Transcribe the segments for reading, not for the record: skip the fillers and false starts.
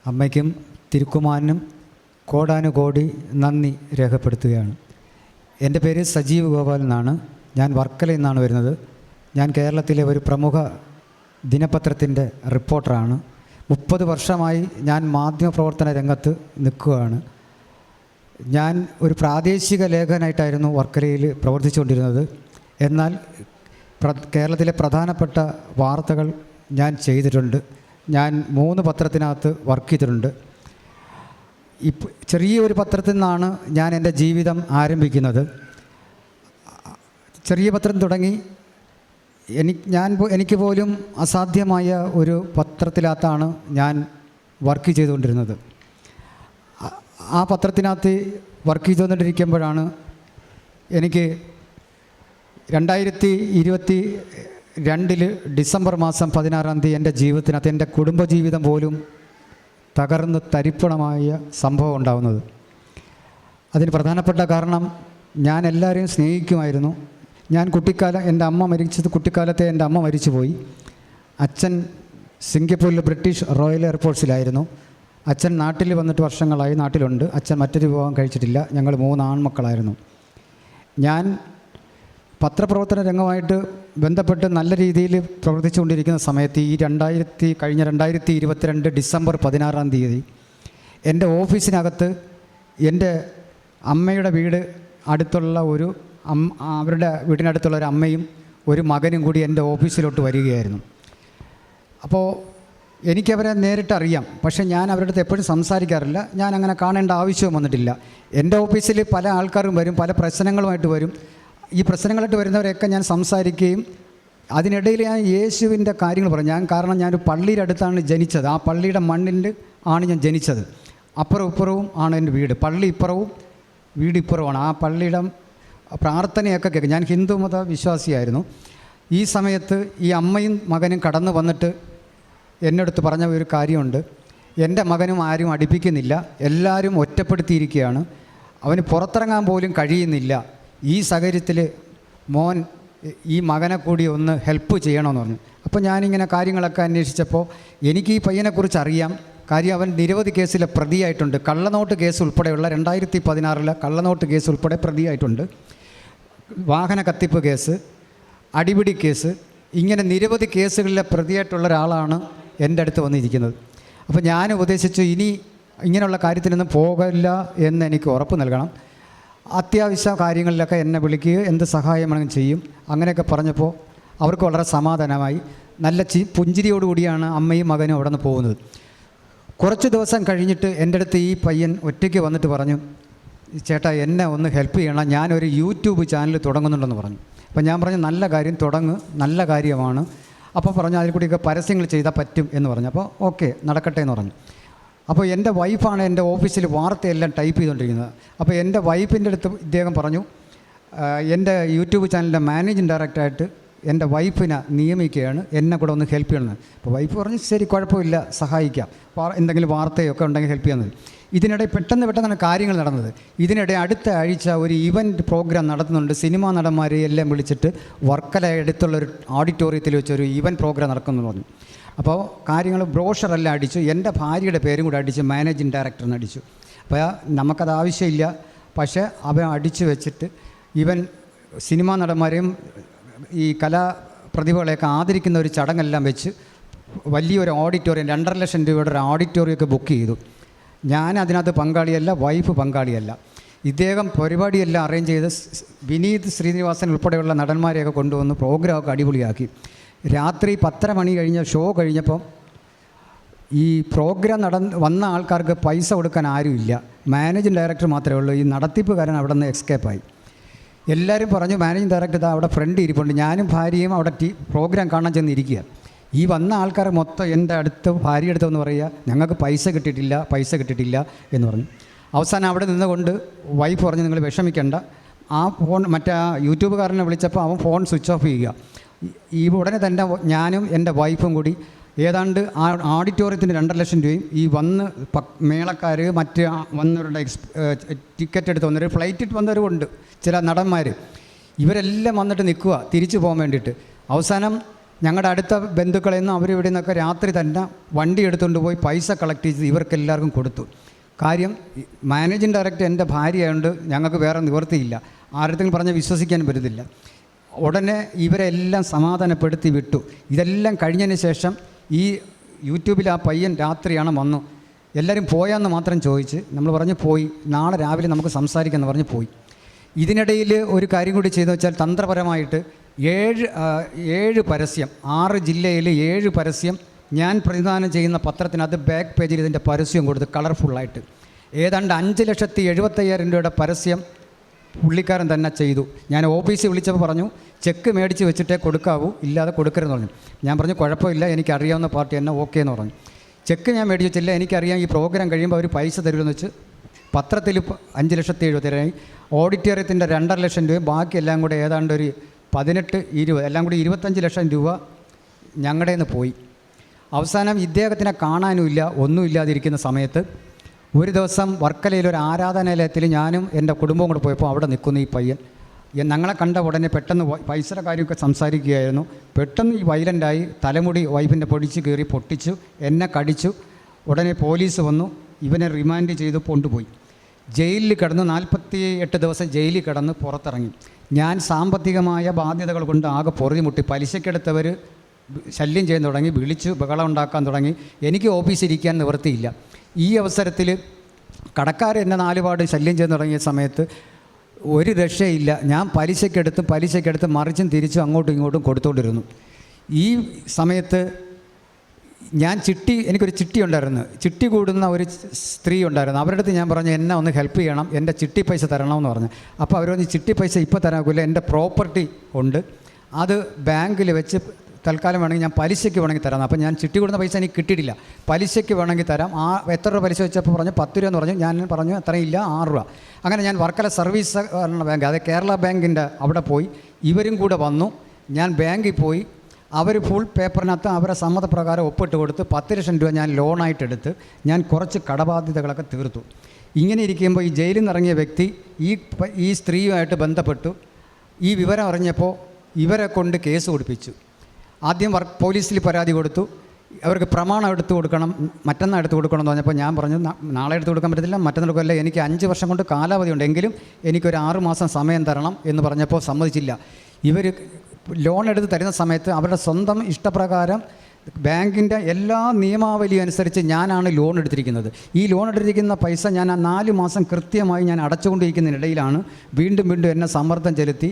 അമ്മയ്ക്കും തിരുക്കുമാരനും കോടാനുകോടി നന്ദി രേഖപ്പെടുത്തുകയാണ്. എൻ്റെ പേര് സജീവ് ഗോപാൽ എന്നാണ്. ഞാൻ വർക്കലയിൽ നിന്നാണ് വരുന്നത്. ഞാൻ കേരളത്തിലെ ഒരു പ്രമുഖ ദിനപത്രത്തിൻ്റെ റിപ്പോർട്ടറാണ്. 30 വർഷമായി ഞാൻ മാധ്യമപ്രവർത്തന രംഗത്ത് നിൽക്കുകയാണ്. ഞാൻ ഒരു പ്രാദേശിക ലേഖകനായിട്ടായിരുന്നു വർക്കലയിൽ പ്രവർത്തിച്ചുകൊണ്ടിരുന്നത്. എന്നാൽ കേരളത്തിലെ പ്രധാനപ്പെട്ട വാർത്തകൾ ഞാൻ ചെയ്തിട്ടുണ്ട്. ഞാൻ 3 പത്രത്തിനകത്ത് വർക്ക് ചെയ്തിട്ടുണ്ട്. ചെറിയൊരു പത്രത്തിൽ നിന്നാണ് ഞാൻ എൻ്റെ ജീവിതം ആരംഭിക്കുന്നത്. ചെറിയ പത്രം തുടങ്ങി എനിക്ക് പോലും അസാധ്യമായ ഒരു പത്രത്തിനകത്താണ് ഞാൻ വർക്ക് ചെയ്തുകൊണ്ടിരുന്നത്. ആ പത്രത്തിനകത്ത് വർക്ക് ചെയ്തുകൊണ്ടിരിക്കുമ്പോഴാണ് എനിക്ക് 2022 ഡിസംബർ മാസം 16-ാം തീയതി എൻ്റെ ജീവിതത്തിനകത്ത് എൻ്റെ കുടുംബജീവിതം പോലും തകർന്ന് തരിപ്പണമായ സംഭവം ഉണ്ടാകുന്നത്. അതിന് പ്രധാനപ്പെട്ട കാരണം ഞാൻ എല്ലാവരെയും സ്നേഹിക്കുമായിരുന്നു. ഞാൻ എൻ്റെ അമ്മ മരിച്ചത് കുട്ടിക്കാലത്തെ എൻ്റെ അമ്മ മരിച്ചുപോയി. അച്ഛൻ സിംഗപ്പൂരിൽ ബ്രിട്ടീഷ് റോയൽ എയർഫോഴ്സിലായിരുന്നു. അച്ഛൻ നാട്ടിൽ വന്നിട്ട് വർഷങ്ങളായി, നാട്ടിലുണ്ട്. അച്ഛൻ മറ്റൊരു വിവാഹം കഴിച്ചിട്ടില്ല. ഞങ്ങൾ 3 ആൺമക്കളായിരുന്നു. ഞാൻ പത്രപ്രവർത്തന രംഗമായിട്ട് ബന്ധപ്പെട്ട് നല്ല രീതിയിൽ പ്രവർത്തിച്ചുകൊണ്ടിരിക്കുന്ന സമയത്ത് കഴിഞ്ഞ 2022 ഡിസംബർ 16-ാം തീയതി എൻ്റെ ഓഫീസിനകത്ത് എൻ്റെ അമ്മയുടെ വീട് അടുത്തുള്ള അവരുടെ വീടിനടുത്തുള്ള ഒരു അമ്മയും ഒരു മകനും കൂടി എൻ്റെ ഓഫീസിലോട്ട് വരികയായിരുന്നു. അപ്പോൾ എനിക്കവരെ നേരിട്ടറിയാം. പക്ഷേ ഞാൻ അവരുടെ അടുത്ത് എപ്പോഴും സംസാരിക്കാറില്ല. ഞാൻ അങ്ങനെ കാണേണ്ട ആവശ്യവും വന്നിട്ടില്ല. എൻ്റെ ഓഫീസിൽ പല ആൾക്കാരും വരും, പല പ്രശ്നങ്ങളുമായിട്ട് വരും. ഈ പ്രശ്നങ്ങളായിട്ട് വരുന്നവരെയൊക്കെ ഞാൻ സംസാരിക്കുകയും അതിനിടയിൽ ഞാൻ യേശുവിൻ്റെ കാര്യങ്ങൾ പറയും. കാരണം ഞാനൊരു പള്ളിയുടെ അടുത്താണ് ജനിച്ചത്. ആ പള്ളിയുടെ മണ്ണിൻ്റെ ആണ് ഞാൻ ജനിച്ചത്. അപ്പുറവും ഇപ്പുറവും ആണ് എൻ്റെ വീട്. പള്ളി ഇപ്പുറവും വീട് ഇപ്പുറവുമാണ്. ആ പള്ളിയുടെ പ്രാർത്ഥനയൊക്കെ കേൾക്കും. ഞാൻ ഹിന്ദു മത വിശ്വാസിയായിരുന്നു. ഈ സമയത്ത് ഈ അമ്മയും മകനും കടന്നു വന്നിട്ട് എന്നടുത്ത് പറഞ്ഞ ഒരു കാര്യമുണ്ട്. എൻ്റെ മകനും ആരും അടുപ്പിക്കുന്നില്ല, എല്ലാവരും ഒറ്റപ്പെടുത്തിയിരിക്കുകയാണ്, അവന് പുറത്തിറങ്ങാൻ പോലും കഴിയുന്നില്ല. ഈ സാഹചര്യത്തിൽ മോൻ ഈ മകനെ കൂടി ഒന്ന് ഹെൽപ്പ് ചെയ്യണമെന്ന് പറഞ്ഞു. അപ്പോൾ ഞാനിങ്ങനെ കാര്യങ്ങളൊക്കെ അന്വേഷിച്ചപ്പോൾ എനിക്ക് ഈ പയ്യനെക്കുറിച്ച് അറിയാം. കാര്യം അവൻ നിരവധി കേസിലെ പ്രതിയായിട്ടുണ്ട്. കള്ളനോട്ട് കേസ് ഉൾപ്പെടെയുള്ള 2016 കള്ളനോട്ട് കേസ് ഉൾപ്പെടെ പ്രതിയായിട്ടുണ്ട്. വാഹന കത്തിപ്പ് കേസ്, അടിപിടി കേസ്, ഇങ്ങനെ നിരവധി കേസുകളിലെ പ്രതിയായിട്ടുള്ള ഒരാളാണ് എൻ്റെ അടുത്ത് വന്നിരിക്കുന്നത്. അപ്പോൾ ഞാൻ ഉപദേശിച്ചു, ഇനി ഇങ്ങനെയുള്ള കാര്യത്തിനൊന്നും പോകില്ല എന്ന് എനിക്ക് ഉറപ്പ് നൽകണം. അത്യാവശ്യ കാര്യങ്ങളിലൊക്കെ എന്നെ വിളിക്കുക, എന്ത് സഹായം വേണമെങ്കിലും ചെയ്യും. അങ്ങനെയൊക്കെ പറഞ്ഞപ്പോൾ അവർക്ക് വളരെ സമാധാനമായി. നല്ല പുഞ്ചിരിയോടുകൂടിയാണ് അമ്മയും മകനും അവിടെ നിന്ന് പോകുന്നത്. കുറച്ച് ദിവസം കഴിഞ്ഞിട്ട് എൻ്റെ അടുത്ത് ഈ പയ്യൻ ഒറ്റയ്ക്ക് വന്നിട്ട് പറഞ്ഞു, ചേട്ടാ എന്നെ ഒന്ന് ഹെൽപ്പ് ചെയ്യണം, ഞാനൊരു യൂട്യൂബ് ചാനൽ തുടങ്ങുന്നുണ്ടെന്ന് പറഞ്ഞു. അപ്പോൾ ഞാൻ പറഞ്ഞു, നല്ല കാര്യം, നല്ല കാര്യമാണ്. അപ്പോൾ പറഞ്ഞു അതിൽ കൂടിയൊക്കെ പരസ്യങ്ങൾ ചെയ്താൽ പറ്റും എന്ന് പറഞ്ഞു. അപ്പോൾ ഓക്കെ, നടക്കട്ടെ എന്ന് പറഞ്ഞു. അപ്പോൾ എൻ്റെ വൈഫാണ് എൻ്റെ ഓഫീസിൽ വാർത്തയെല്ലാം ടൈപ്പ് ചെയ്തുകൊണ്ടിരിക്കുന്നത്. അപ്പോൾ എൻ്റെ വൈഫിൻ്റെ അടുത്ത് ഇദ്ദേഹം പറഞ്ഞു, എൻ്റെ യൂട്യൂബ് ചാനലിൻ്റെ മാനേജിങ് ഡയറക്ടറായിട്ട് എൻ്റെ വൈഫിനെ നിയമിക്കുകയാണ്, എന്നെ കൂടെ ഒന്ന് ഹെൽപ്പ് ചെയ്യണമെന്ന്. അപ്പോൾ വൈഫ് പറഞ്ഞു, ശരി കുഴപ്പമില്ല, സഹായിക്കാം, എന്തെങ്കിലും വാർത്തയൊക്കെ ഉണ്ടെങ്കിൽ ഹെൽപ്പ് ചെയ്യാമെന്ന്. ഇതിനിടെ പെട്ടെന്ന് കാര്യങ്ങൾ നടന്നത്. ഇതിനിടെ അടുത്ത ആഴ്ച ഒരു ഇവൻറ്റ് പ്രോഗ്രാം നടത്തുന്നുണ്ട്. സിനിമാ നടന്മാരെ എല്ലാം വിളിച്ചിട്ട് വർക്കല അടുത്തുള്ളൊരു ഓഡിറ്റോറിയത്തിൽ വെച്ചൊരു ഇവൻറ്റ് പ്രോഗ്രാം നടക്കുമെന്ന് പറഞ്ഞു. അപ്പോൾ കാര്യങ്ങൾ ബ്രോഷറെല്ലാം അടിച്ചു. എൻ്റെ ഭാര്യയുടെ പേരും കൂടെ അടിച്ച് മാനേജിങ് ഡയറക്ടറിന് അടിച്ചു. അപ്പോൾ നമുക്കത് ആവശ്യമില്ല. പക്ഷേ അവൻ അടിച്ചു വെച്ചിട്ട് ഇവൻ സിനിമാ നടന്മാരെയും ഈ കലാപ്രതിഭകളെയൊക്കെ ആദരിക്കുന്ന ഒരു ചടങ്ങെല്ലാം വെച്ച് വലിയൊരു ഓഡിറ്റോറിയം, 2.5 ലക്ഷം രൂപയുടെ ഒരു ഓഡിറ്റോറിയമൊക്കെ ബുക്ക് ചെയ്തു. ഞാൻ അതിനകത്ത് പങ്കാളിയല്ല, വൈഫ് പങ്കാളിയല്ല. ഇദ്ദേഹം പരിപാടിയെല്ലാം അറേഞ്ച് ചെയ്ത് വിനീത് ശ്രീനിവാസൻ ഉൾപ്പെടെയുള്ള നടന്മാരെയൊക്കെ കൊണ്ടുവന്ന് പ്രോഗ്രാമൊക്കെ അടിപൊളിയാക്കി. രാത്രി 10:30 മണി കഴിഞ്ഞ ഷോ കഴിഞ്ഞപ്പം ഈ പ്രോഗ്രാം വന്ന ആൾക്കാർക്ക് പൈസ കൊടുക്കാൻ ആരുമില്ല. മാനേജിങ് ഡയറക്ടർ മാത്രമേ ഉള്ളൂ. ഈ നടത്തിപ്പുകാരൻ അവിടെ നിന്ന് എസ്കേപ്പായി. എല്ലാവരും പറഞ്ഞു, മാനേജിങ് ഡയറക്ടർ ഇതാ അവിടെ ഫ്രണ്ട് ഇരിപ്പുണ്ട്. ഞാനും ഭാര്യയും അവിടെ പ്രോഗ്രാം കാണാൻ ചെന്നിരിക്കുക. ഈ വന്ന ആൾക്കാർ മൊത്തം എൻ്റെ അടുത്ത് ഭാര്യ അടുത്തെന്ന് പറയുക, ഞങ്ങൾക്ക് പൈസ കിട്ടിയിട്ടില്ല എന്ന് പറഞ്ഞു. അവസാനം അവിടെ നിന്നുകൊണ്ട് വൈഫ് പറഞ്ഞു, നിങ്ങൾ വിഷമിക്കേണ്ട, ആ ഫോൺ മറ്റേ യൂട്യൂബുകാരനെ വിളിച്ചപ്പോൾ അവൻ ഫോൺ സ്വിച്ച് ഓഫ് ചെയ്യുക. ഈ ഉടനെ തന്നെ ഞാനും എൻ്റെ വൈഫും കൂടി ഏതാണ്ട് ആ ഓഡിറ്റോറിയത്തിന് 2.5 ലക്ഷം രൂപയും ഈ വന്ന് മേളക്കാർ മറ്റ് വന്നവരുടെ ടിക്കറ്റ് എടുത്ത് വന്നവർ, ഫ്ലൈറ്റിൽ വന്നവരുമുണ്ട്, ചില നടന്മാർ, ഇവരെല്ലാം വന്നിട്ട് നിൽക്കുക തിരിച്ചു പോകാൻ വേണ്ടിയിട്ട്. അവസാനം ഞങ്ങളുടെ അടുത്ത ബന്ധുക്കളിൽ നിന്ന് അവരിവിടെ നിന്നൊക്കെ രാത്രി തന്നെ വണ്ടി എടുത്തുകൊണ്ട് പോയി പൈസ കളക്ട് ചെയ്ത് ഇവർക്കെല്ലാവർക്കും കൊടുത്തു. കാര്യം മാനേജിങ് ഡയറക്ടർ എൻ്റെ ഭാര്യയായതുകൊണ്ട് ഞങ്ങൾക്ക് വേറെ നിവൃത്തിയില്ല, ആരെങ്കിലും പറഞ്ഞാൽ വിശ്വസിക്കാൻ പറ്റത്തില്ല. ഉടനെ ഇവരെല്ലാം സമാധാനപ്പെടുത്തി വിട്ടു. ഇതെല്ലാം കഴിഞ്ഞതിന് ശേഷം ഈ യൂട്യൂബിൽ ആ പയ്യൻ രാത്രിയാണ് വന്നു. എല്ലാവരും പോയാന്ന് മാത്രം ചോദിച്ച് നമ്മൾ പറഞ്ഞ് പോയി, നാളെ രാവിലെ നമുക്ക് സംസാരിക്കാമെന്ന് പറഞ്ഞ് പോയി. ഇതിനിടയിൽ ഒരു കാര്യം കൂടി ചെയ്തെന്ന് വെച്ചാൽ തന്ത്രപരമായിട്ട് 7 പരസ്യം, 6 ജില്ലയിൽ 7 പരസ്യം ഞാൻ പ്രതിദാനം ചെയ്യുന്ന പത്രത്തിനകത്ത് ബാക്ക് പേജിൽ ഇതിൻ്റെ പരസ്യം കൊടുത്ത് കളർഫുള്ളായിട്ട് ഏതാണ്ട് 5,75,000 രൂപയുടെ പരസ്യം പുള്ളിക്കാരൻ തന്നെ ചെയ്തു. ഞാൻ ഓഫീസിൽ വിളിച്ചപ്പോൾ പറഞ്ഞു ചെക്ക് മേടിച്ച് വെച്ചിട്ടേ കൊടുക്കാവൂ, ഇല്ലാതെ കൊടുക്കരുതെന്ന് പറഞ്ഞു. ഞാൻ പറഞ്ഞു കുഴപ്പമില്ല, എനിക്കറിയാവുന്ന പാർട്ടി എന്നെ ഓക്കെ എന്ന് പറഞ്ഞു. ചെക്ക് ഞാൻ മേടിച്ച് വെച്ചില്ല, എനിക്കറിയാം ഈ പ്രോഗ്രാം കഴിയുമ്പോൾ അവർ പൈസ തരുമെന്ന് വെച്ച് പത്രത്തിൽ 5,70,000 ഓഡിറ്റോറിയത്തിൻ്റെ 2.5 ലക്ഷം രൂപ, ബാക്കി എല്ലാം കൂടെ ഏതാണ്ട് ഒരു 18-20 എല്ലാം കൂടി 25 ലക്ഷം രൂപ ഞങ്ങളുടെ നിന്ന് പോയി. അവസാനം ഇദ്ദേഹത്തിനെ കാണാനുമില്ല, ഒന്നുമില്ലാതിരിക്കുന്ന സമയത്ത് ഒരു ദിവസം വർക്കലയിൽ ഒരു ആരാധനാലയത്തിൽ ഞാനും എൻ്റെ കുടുംബവും കൂടെ പോയപ്പോൾ അവിടെ നിൽക്കുന്ന ഈ പയ്യൻ ഞങ്ങളെ കണ്ട ഉടനെ പെട്ടെന്ന് പൈസയുടെ കാര്യമൊക്കെ സംസാരിക്കുകയായിരുന്നു. പെട്ടെന്ന് ഈ വയലൻ്റായി തലമുടി വൈഫിൻ്റെ പൊടിച്ച് കയറി പൊട്ടിച്ചു, എന്നെ കടിച്ചു. ഉടനെ പോലീസ് വന്നു, ഇവനെ റിമാൻഡ് ചെയ്ത് കൊണ്ടുപോയി. ജയിലിൽ കിടന്ന് 48 ദിവസം ജയിലിൽ കിടന്ന് പുറത്തിറങ്ങി. ഞാൻ സാമ്പത്തികമായ ബാധ്യതകൾ കൊണ്ട് ആകെ പൊറുതിമുട്ടി. പലിശക്കെടുത്തവർ ശല്യം ചെയ്യാൻ തുടങ്ങി, വിളിച്ചു ബഹളം ഉണ്ടാക്കാൻ തുടങ്ങി. എനിക്ക് ഓഫീസിൽ ഇരിക്കാൻ നിവൃത്തിയില്ല. ഈ അവസരത്തിൽ കടക്കാർ എന്നെ 4 പാട് ശല്യം ചെയ്യാൻ തുടങ്ങിയ സമയത്ത് ഒരു രക്ഷയില്ല. ഞാൻ പലിശക്കെടുത്ത് മറിച്ചും തിരിച്ചും അങ്ങോട്ടും ഇങ്ങോട്ടും കൊടുത്തുകൊണ്ടിരുന്നു. ഈ സമയത്ത് ഞാൻ എനിക്കൊരു ചിട്ടി ഉണ്ടായിരുന്നു, ചിട്ടി കൂടുന്ന ഒരു സ്ത്രീ ഉണ്ടായിരുന്നു. അവരുടെ അടുത്ത് ഞാൻ പറഞ്ഞു എന്നെ ഒന്ന് ഹെൽപ്പ് ചെയ്യണം, എൻ്റെ ചിട്ടി പൈസ തരണമെന്ന് പറഞ്ഞു. അപ്പോൾ അവർ പറഞ്ഞു ചിട്ടി പൈസ ഇപ്പോൾ തരാൻ എൻ്റെ പ്രോപ്പർട്ടി ഉണ്ട്, അത് ബാങ്കിൽ വെച്ച് തൽക്കാലം വേണമെങ്കിൽ ഞാൻ പലിശയ്ക്ക് വേണമെങ്കിൽ തരാം. അപ്പോൾ ഞാൻ ചിട്ടി കൊടുക്കുന്ന പൈസ എനിക്ക് കിട്ടിയിട്ടില്ല, പലിശയ്ക്ക് വേണമെങ്കിൽ തരാം. എത്ര രൂപ പലിശ വെച്ചപ്പോൾ പറഞ്ഞു 10 രൂപ എന്ന് പറഞ്ഞു. ഞാൻ പറഞ്ഞു അത്രയും ഇല്ല, 6 രൂപ. അങ്ങനെ ഞാൻ വർക്കല സർവീസ് ബാങ്ക്, അതായത് കേരള ബാങ്കിൻ്റെ അവിടെ പോയി. ഇവരും കൂടെ വന്നു. ഞാൻ ബാങ്കിൽ പോയി. അവർ ഫുൾ പേപ്പറിനകത്ത് അവരുടെ സമ്മതപ്രകാരം ഒപ്പിട്ട് കൊടുത്ത് 10 ലക്ഷം രൂപ ഞാൻ ലോണായിട്ടെടുത്ത് ഞാൻ കുറച്ച് കടബാധ്യതകളൊക്കെ തീർത്തു. ഇങ്ങനെ ഇരിക്കുമ്പോൾ ഈ ജയിലിൽ നിന്ന് ഇറങ്ങിയ വ്യക്തി ഈ സ്ത്രീയുമായിട്ട് ബന്ധപ്പെട്ടു. ഈ വിവരം അറിഞ്ഞപ്പോൾ ഇവരെ കൊണ്ട് കേസ് കൊടുപ്പിച്ചു. ആദ്യം പോലീസിൽ പരാതി കൊടുത്തു. അവർക്ക് പ്രമാണം എടുത്തു കൊടുക്കണം, മറ്റന്നാൾ എടുത്തു കൊടുക്കണം എന്ന് പറഞ്ഞപ്പോൾ ഞാൻ പറഞ്ഞു നാളെ എടുത്തു കൊടുക്കാൻ പറ്റത്തില്ല, മറ്റന്നാൾ കൊടുക്കില്ല, എനിക്ക് 5 വർഷം കൊണ്ട് കാലാവധി ഉണ്ടെങ്കിലും എനിക്കൊരു 6 മാസം സമയം തരണം എന്ന് പറഞ്ഞപ്പോൾ സമ്മതിച്ചില്ല. ഇവർ ലോൺ എടുത്ത് തരുന്ന സമയത്ത് അവരുടെ സ്വന്തം ഇഷ്ടപ്രകാരം ബാങ്കിൻ്റെ എല്ലാ നിയമാവലിയും അനുസരിച്ച് ഞാനാണ് ലോൺ എടുത്തിരിക്കുന്നത്. ഈ ലോൺ എടുത്തിരിക്കുന്ന പൈസ ഞാൻ ആ 4 മാസം കൃത്യമായി ഞാൻ അടച്ചുകൊണ്ടിരിക്കുന്നതിനിടയിലാണ് വീണ്ടും എന്നെ സമ്മർദ്ദം ചെലുത്തി